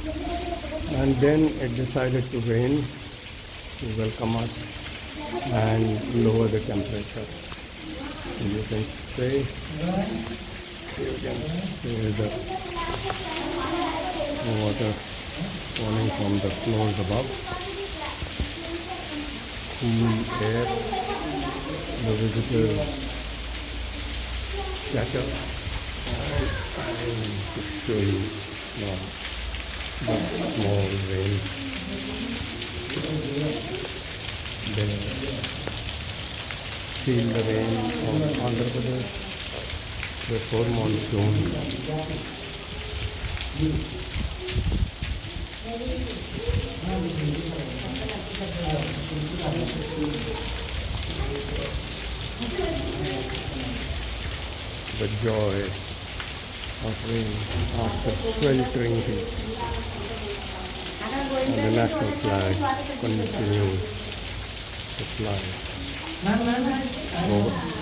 And then it decided to rain to welcome us and lower the temperature. You can see the water falling from the floors above. Cool air, the visitors scatter. And I will show you now the small rain there. Feel the rain on Andhra Pradesh before monsoon. The joy of rain after sweltering heat. And the national flag continues to fly over